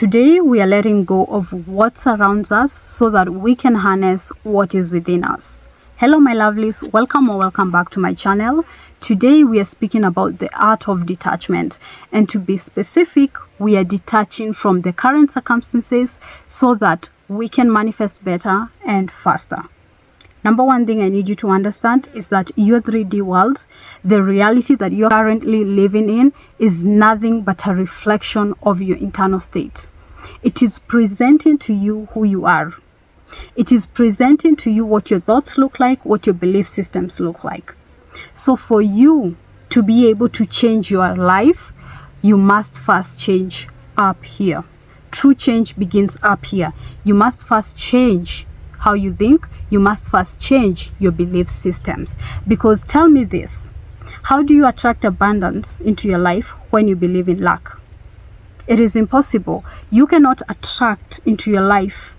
Today we are letting go of what surrounds us so that we can harness what is within us. Hello my lovelies, welcome back to my channel. Today we are speaking about the art of detachment, and to be specific, we are detaching from the current circumstances so that we can manifest better and faster. Number one thing I need you to understand is that your 3D world, the reality that you're currently living in, is nothing but a reflection of your internal state. It is presenting to you who you are. It is presenting to you what your thoughts look like, what your belief systems look like. So for you to be able to change your life, you must first change up here. True change begins up here. You must first change how you think. You must first change your belief systems. Because tell me this, how do you attract abundance into your life when you believe in lack? It is impossible. You cannot attract into your life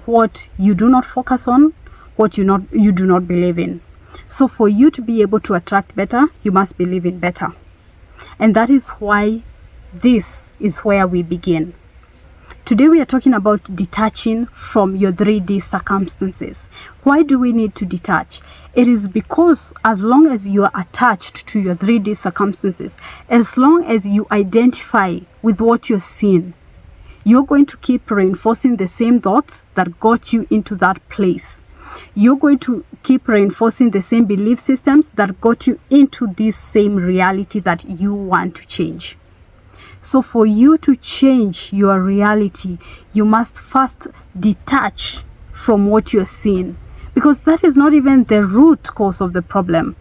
what you do not focus on, what you do not believe in. So for you to be able to attract better, you must believe in better. And that is why this is where we begin. Today we are talking about detaching from your 3D circumstances. Why do we need to detach? It is because as long as you are attached to your 3D circumstances, as long as you identify with what you're seeing, you're going to keep reinforcing the same thoughts that got you into that place. You're going to keep reinforcing the same belief systems that got you into this same reality that you want to change. So for you to change your reality, you must first detach from what you're seeing, because that is not even the root cause of the problem.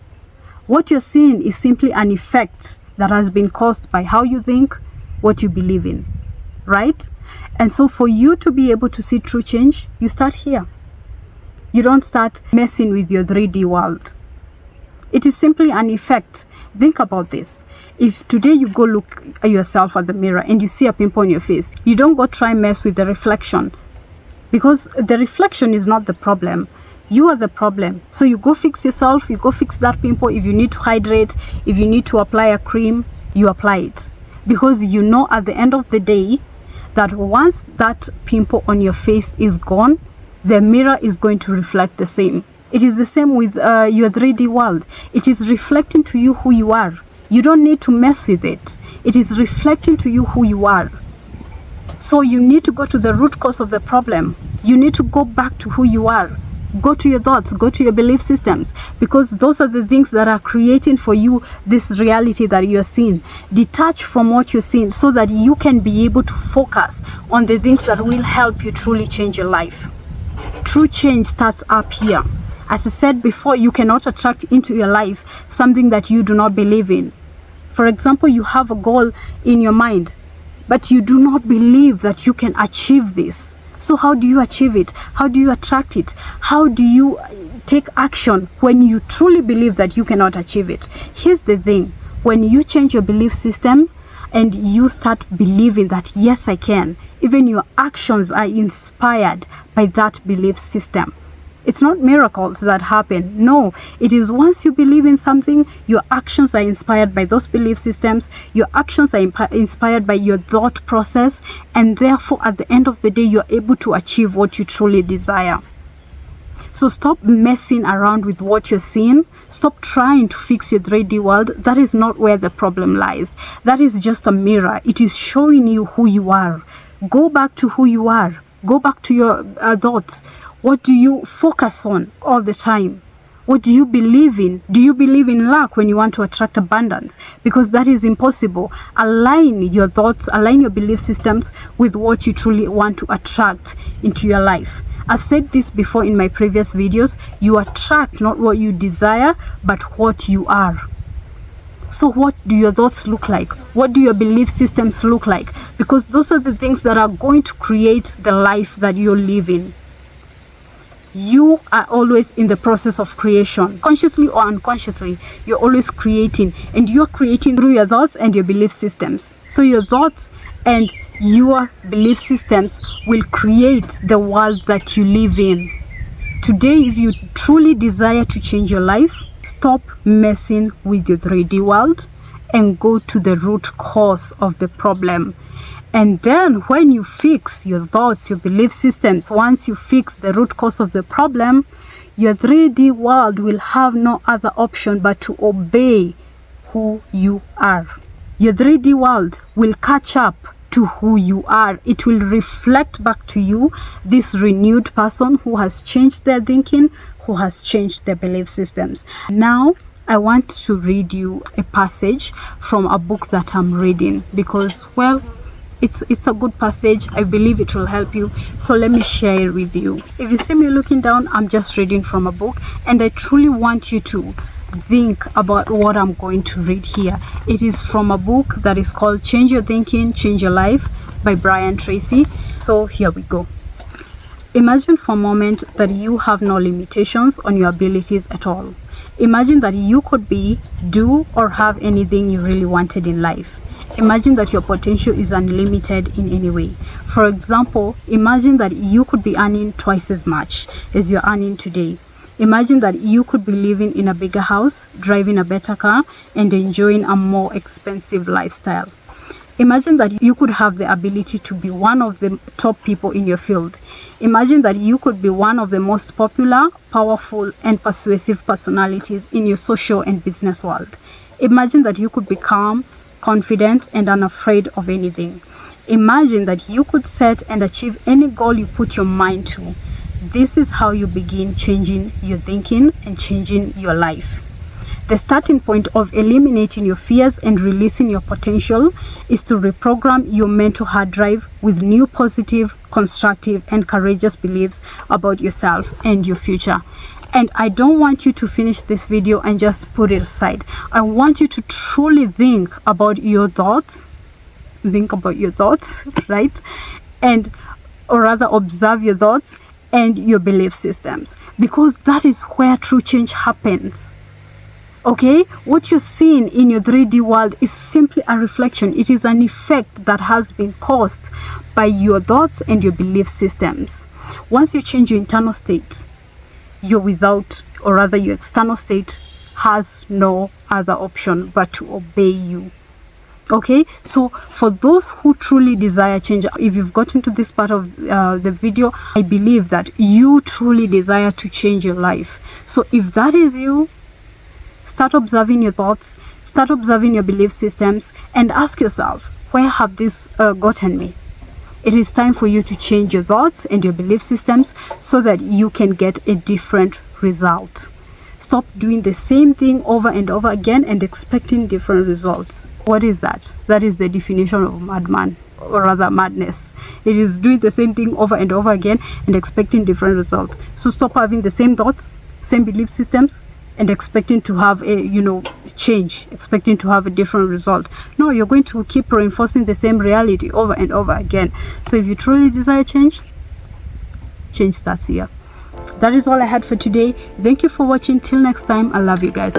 What you're seeing is simply an effect that has been caused by how you think, what you believe in, right? And so for you to be able to see true change, you start here. You don't start messing with your 3D world. It is simply an effect. Think about this. If today you go look at yourself at the mirror and you see a pimple on your face, you don't go try mess with the reflection, because the reflection is not the problem. You are the problem. So you go fix yourself, you go fix that pimple. If you need to hydrate, if you need to apply a cream, you apply it. Because you know at the end of the day that once that pimple on your face is gone, the mirror is going to reflect the same. It is the same with your 3D world. It is reflecting to you who you are. You don't need to mess with it. It is reflecting to you who you are. So you need to go to the root cause of the problem. You need to go back to who you are. Go to your thoughts, go to your belief systems, because those are the things that are creating for you this reality that you're seeing. Detach from what you're seeing so that you can be able to focus on the things that will help you truly change your life. True change starts up here. As I said before, you cannot attract into your life something that you do not believe in. For example, you have a goal in your mind, but you do not believe that you can achieve this. So how do you achieve it? How do you attract it? How do you take action when you truly believe that you cannot achieve it? Here's the thing. When you change your belief system and you start believing that, yes, I can, even your actions are inspired by that belief system. It's not miracles that happen. No, it is once you believe in something, your actions are inspired by those belief systems. Your actions are inspired by your thought process. And therefore, at the end of the day, you're able to achieve what you truly desire. So stop messing around with what you're seeing. Stop trying to fix your 3D world. That is not where the problem lies. That is just a mirror. It is showing you who you are. Go back to who you are. Go back to your thoughts. What do you focus on all the time? What do you believe in? Do you believe in luck when you want to attract abundance? Because that is impossible. Align your thoughts, align your belief systems with what you truly want to attract into your life. I've said this before in my previous videos. You attract not what you desire, but what you are. So what do your thoughts look like? What do your belief systems look like? Because those are the things that are going to create the life that you're living. You are always in the process of creation. Consciously or unconsciously, you're always creating. And you're creating through your thoughts and your belief systems. So your thoughts and your belief systems will create the world that you live in. Today, if you truly desire to change your life, stop messing with your 3D world and go to the root cause of the problem. And then when you fix your thoughts, your belief systems, once you fix the root cause of the problem, your 3D world will have no other option but to obey who you are. Your 3D world will catch up to who you are. It will reflect back to you this renewed person who has changed their thinking, who has changed their belief systems. Now, I want to read you a passage from a book that I'm reading because, well, it's a good passage. I believe it will help you. So let me share it with you. If you see me looking down, I'm just reading from a book, and I truly want you to think about what I'm going to read here. It is from a book that is called Change Your Thinking, Change Your Life by Brian Tracy. So here we go. Imagine for a moment that you have no limitations on your abilities at all. Imagine that you could be, do, or have anything you really wanted in life. Imagine that your potential is unlimited in any way. For example, imagine that you could be earning twice as much as you're earning today. Imagine that you could be living in a bigger house, driving a better car, and enjoying a more expensive lifestyle. Imagine that you could have the ability to be one of the top people in your field. Imagine that you could be one of the most popular, powerful, and persuasive personalities in your social and business world. Imagine that you could be calm, confident, and unafraid of anything. Imagine that you could set and achieve any goal you put your mind to. This is how you begin changing your thinking and changing your life. The starting point of eliminating your fears and releasing your potential is to reprogram your mental hard drive with new positive, constructive, and courageous beliefs about yourself and your future. And I don't want you to finish this video and just put it aside. I want you to truly think about your thoughts. Think about your thoughts, right? Or rather observe your thoughts and your belief systems, because that is where true change happens. Okay, what you're seeing in your 3D world is simply a reflection. It is an effect that has been caused by your thoughts and your belief systems. Once you change your internal state, your external state has no other option but to obey you. Okay, so for those who truly desire change, if you've gotten to this part of the video, I believe that you truly desire to change your life. So if that is you, start observing your thoughts, start observing your belief systems, and ask yourself, where have this gotten me? It is time for you to change your thoughts and your belief systems so that you can get a different result. Stop doing the same thing over and over again and expecting different results. What is that? That is the definition of madman, or rather madness. It is doing the same thing over and over again and expecting different results. So stop having the same thoughts, same belief systems, and expecting to have a change, expecting to have a different result. No, you're going to keep reinforcing the same reality over and over again. So if you truly desire change, change starts here. That is all I had for today. Thank you for watching. Till next time, I love you guys.